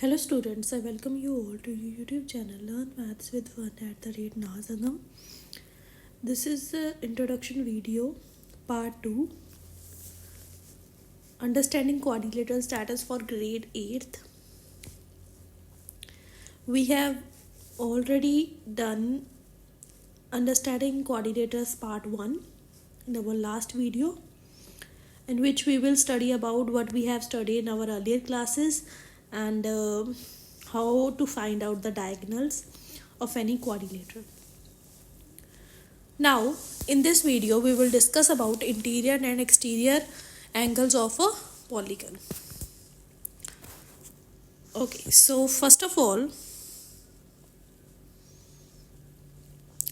Hello students, I welcome you all to your YouTube channel Learn Maths with Fun @Nazagam. This is the introduction video part 2, Understanding Quadrilateral Status for grade 8th. We have already done Understanding Quadrilaterals part 1 in our last video, in which we will study about what we have studied in our earlier classes and how to find out the diagonals of any quadrilateral. Now, in this video, we will discuss about interior and exterior angles of a polygon. Okay, so first of all,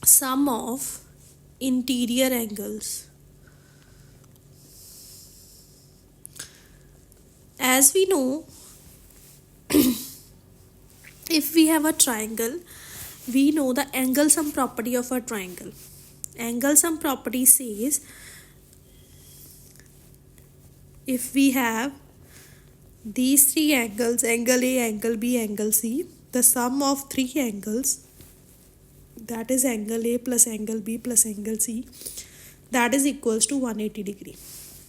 sum of interior angles. As we know, if we have a triangle, we know the angle sum property of a triangle. Angle sum property says if we have these three angles, angle A, angle B, angle C, the sum of three angles, that is angle A plus angle B plus angle C, that is equals to 180 degree.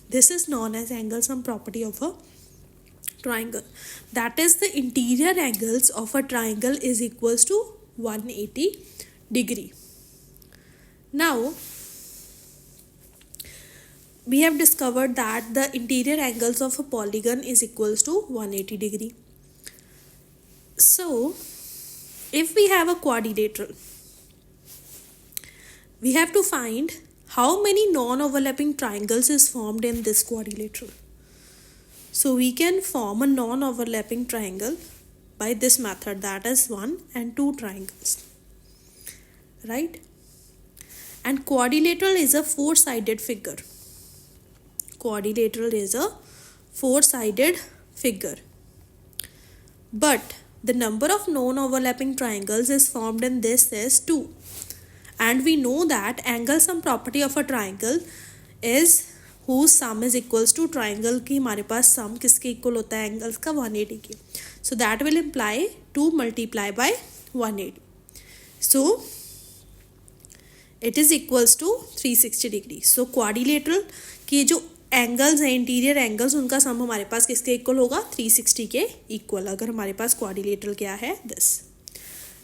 This is known as angle sum property of a triangle. That is, the interior angles of a triangle is equals to 180 degree. Now, we have discovered that the interior angles of a polygon is equals to 180 degree. So, if we have a quadrilateral, we have to find how many non-overlapping triangles is formed in this quadrilateral. So we can form a non-overlapping triangle by this method, that is 1 and 2 triangles, right? And quadrilateral is a four-sided figure. Quadrilateral is a four-sided figure. But the number of non-overlapping triangles is formed in this is 2. And we know that angle sum property of a triangle is whose sum is equals to triangle की हमारे पास sum किसके equal होता है, angles का 180 के. So that will imply 2 multiplied by 180. So it is equals to 360 degree. So quadrilateral के जो angles हैं, interior angles, उनका sum हमारे पास किसके equal होगा, 360 के equal. अगर हमारे पास quadrilateral क्या है, this,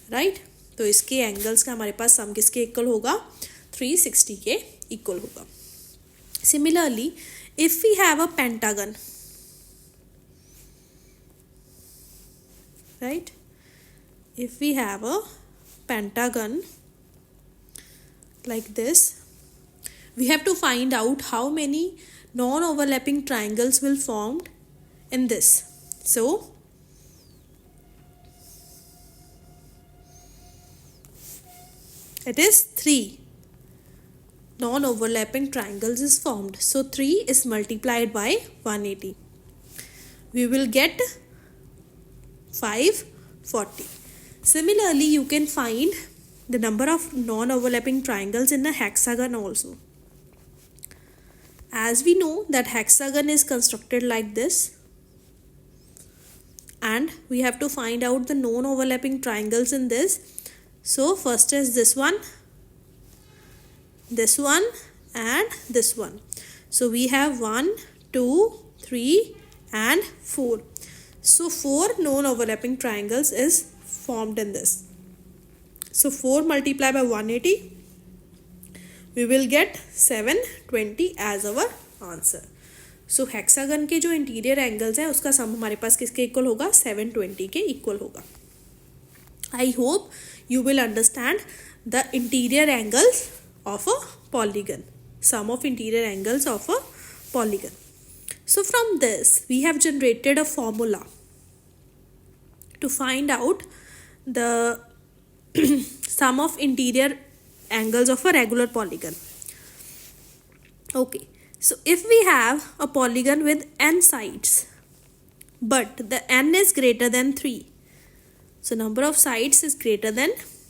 right? तो इसके angles का हमारे पास sum किसके equal होगा, 360 के equal होगा. Similarly, if we have a pentagon, right? If we have a pentagon like this, we have to find out how many non-overlapping triangles will form in this. So, it is 3 non-overlapping triangles is formed. So 3 is multiplied by 180. We will get 540. Similarly, you can find the number of non-overlapping triangles in a hexagon also. As we know that hexagon is constructed like this, and we have to find out the non-overlapping triangles in this. So first is this one and this one. So we have 1, 2, 3 and 4. So 4 non-overlapping triangles is formed in this. So 4 multiplied by 180, we will get 720 as our answer. So hexagon के जो interior angles है उसका sum हमारे पास किसके equal होगा, 720 के equal होगा. I hope you will understand the interior angles of a polygon, sum of interior angles of a polygon. So from this, we have generated a formula to find out the sum of interior angles of a regular polygon. Okay, so if we have a polygon with n sides, but the n is greater than 3, so number of sides is greater than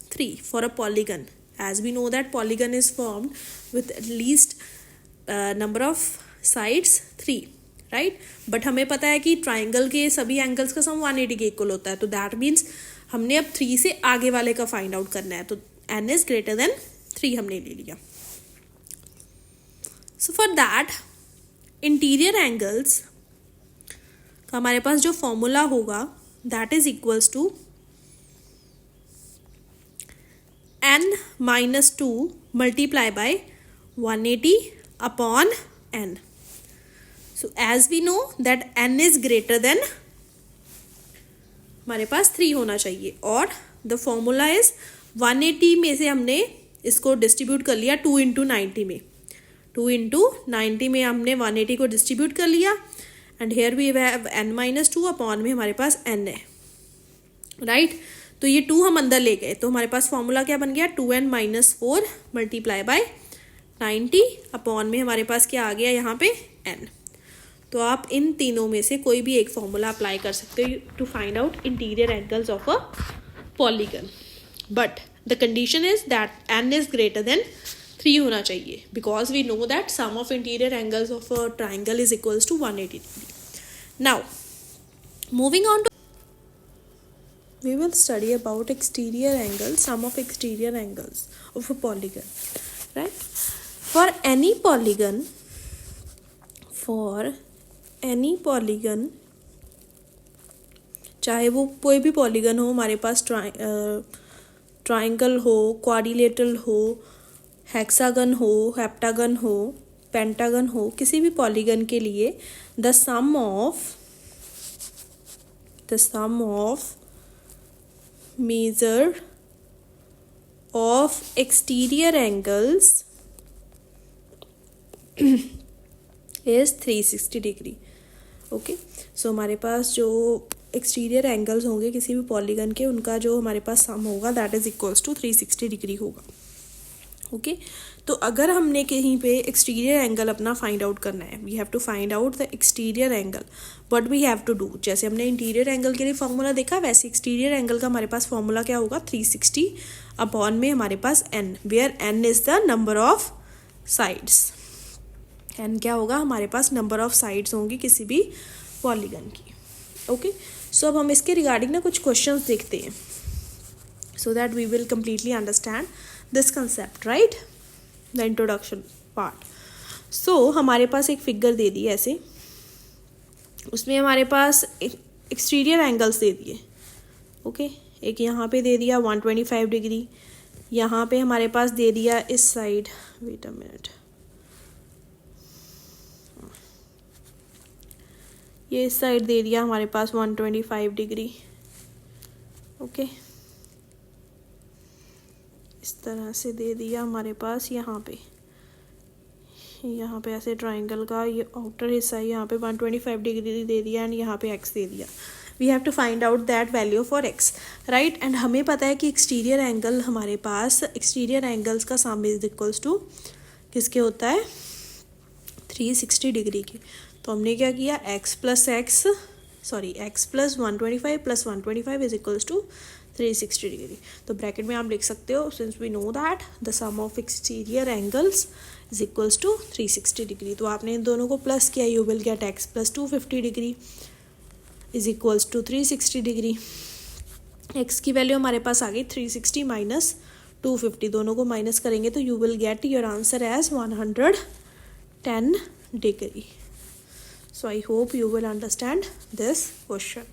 3 for a polygon. As we know that polygon is formed with at least number of sides 3. Right. But हमें पता है कि triangle के सभी angles का सम 180 के equal होता है. तो दैट मीन्स हमने अब 3 से आगे वाले का फाइंड आउट करना है. तो n इज ग्रेटर देन 3 हमने ले लिया. So for that interior angles का हमारे पास जो फॉर्मूला होगा that is equals to n minus 2 multiply by 180 upon n. So as we know that n is greater than हमारे पास 3 होना चाहिए और the formula is 180 में से हमने इसको डिस्ट्रीब्यूट कर लिया 2 into 90 में. 2 into 90 में हमने 180 को डिस्ट्रीब्यूट कर लिया and here we have n minus 2 upon में हमारे पास n है. राइट. तो ये 2 हम अंदर ले गए तो हमारे पास फॉर्मूला क्या बन गया 2n minus 4 multiply by 90 upon में हमारे पास क्या आ गया यहाँ पे n. तो आप इन तीनों में से कोई भी एक फॉर्मूला अप्लाई कर सकते हो to find out interior angles of a polygon. But the condition is that n is greater than 3 होना चाहिए because we know that sum of interior angles of a triangle is equals to 180 degree. Now moving on to we will study about exterior angles, sum of exterior angles of a polygon, right? For any polygon, चाहे वो कोई भी polygon हो, हमारे पास triangle हो, quadrilateral हो, hexagon हो, heptagon हो, पेंटागन हो, किसी भी पॉलीगन के लिए the sum of measure of exterior angles is 360 degree. Okay. सो हमारे पास जो एक्सटीरियर एंगल्स होंगे किसी भी पॉलीगन के उनका जो हमारे पास सम होगा that is equals to 360 degree होगा. ओके. तो अगर हमने कहीं पे एक्सटीरियर एंगल अपना फाइंड आउट करना है we have to find out the exterior angle. What we have to do, जैसे हमने इंटीरियर एंगल के लिए फॉर्मूला देखा वैसे एक्सटीरियर एंगल का हमारे पास फॉर्मूला क्या होगा 360 अपॉन में हमारे पास n where n is the number of sides. n क्या होगा हमारे पास नंबर ऑफ साइड्स होंगी किसी भी पॉलीगन की. ओके. सो अब हम इसके रिगार्डिंग ना कुछ क्वेश्चंस देखते हैं so that we will completely understand this concept. Right. The introduction part. So हमारे पास एक फिगर दे दी ऐसे, उसमें हमारे पास एक्सटीरियर एंगल्स दे दिए. ओके. एक यहाँ पे दे दिया 125 डिग्री, यहाँ पे हमारे पास दे दिया इस साइड, वेट अ मिनट, ये इस साइड दे दिया हमारे पास 125 डिग्री. ओके. इस तरह से दे दिया हमारे पास यहाँ पे ऐसे ट्राइंगल का ये आउटर हिस्सा है, यहाँ पे 125 डिग्री दे दिया एंड यहाँ पे x दे दिया. We have to find out that value for x. Right. And हमें पता है कि एक्सटीरियर एंगल हमारे पास एक्सटीरियर एंगल्स का सम इज इक्वल्स टू किसके होता है 360 डिग्री के. तो हमने क्या किया x plus 125 plus 125 is equals to 360 degree. तो ब्रैकेट में आप लिख सकते हो since we know that the sum of exterior angles is equals to 360 degree. तो आपने इन दोनों को प्लस किया you will get x plus 250 degree is equals to 360 degree. x की वैल्यू हमारे पास आ गई 360 माइनस 250, दोनों को माइनस करेंगे तो you will get your answer as 110 degree. So I hope you will understand this question.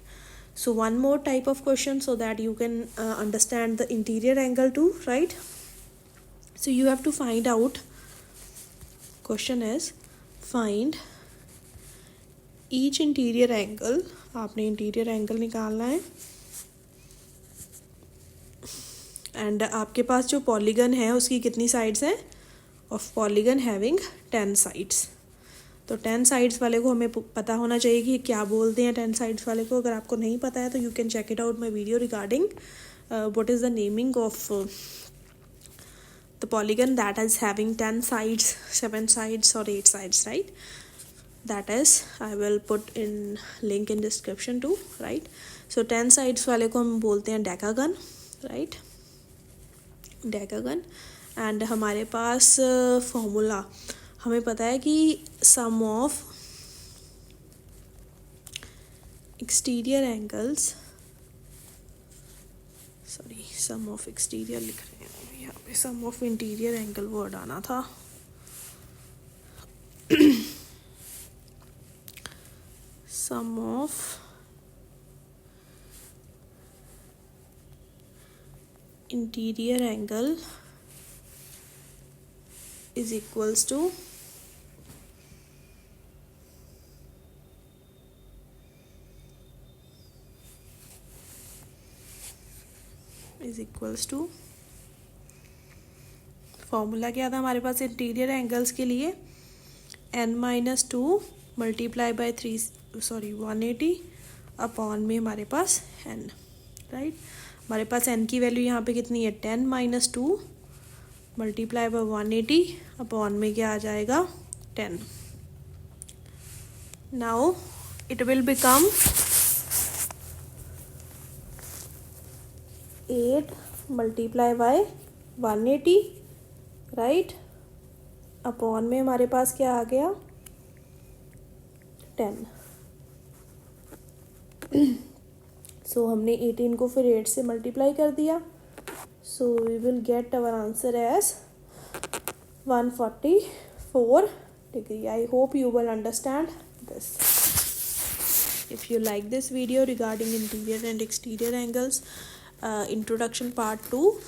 So one more type of question so that you can understand the interior angle too, right? So you have to find out, question is find each interior angle. आपने interior angle निकालना है and आपके पास जो polygon है उसकी कितनी sides हैं? Of polygon having 10 sides. तो 10 साइड्स वाले को हमें पता होना चाहिए कि क्या बोलते हैं 10 साइड्स वाले को. अगर आपको नहीं पता है तो you can check it out my video regarding what is the naming of the polygon that is having 10 sides, 7 sides और 8 sides. Right. That is I will put in link in description too. Right. So 10 sides वाले को हम बोलते हैं decagon. Right. Decagon. And हमारे पास formula हमें पता है कि sum of exterior angles, sorry sum of exterior लिख रहे हैं यहाँ पे, sum of interior angle word आना था। Sum of interior angle is equals to formula क्या था हमारे पास इंटीरियर एंगल्स के लिए, n-2 मल्टीप्लाई बाय 180 अपॉन में हमारे पास n, राइट। हमारे पास n की वैल्यू यहाँ पे कितनी है 10-2 मल्टीप्लाई बाय 180 अपॉन में क्या आ जाएगा 10। Now it will become 8 multiply by 180, right, upon में हमारे पास क्या आ गया 10। सो हमने 18 को फिर 8 से मल्टीप्लाई कर दिया, so we will get our answer as 144 degree. I hope you will understand this. If you like this video regarding interior and exterior angles, introduction part 2,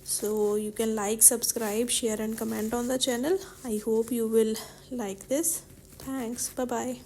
so you can like, subscribe, share and comment on the channel. I hope you will like this. Thanks. Bye bye.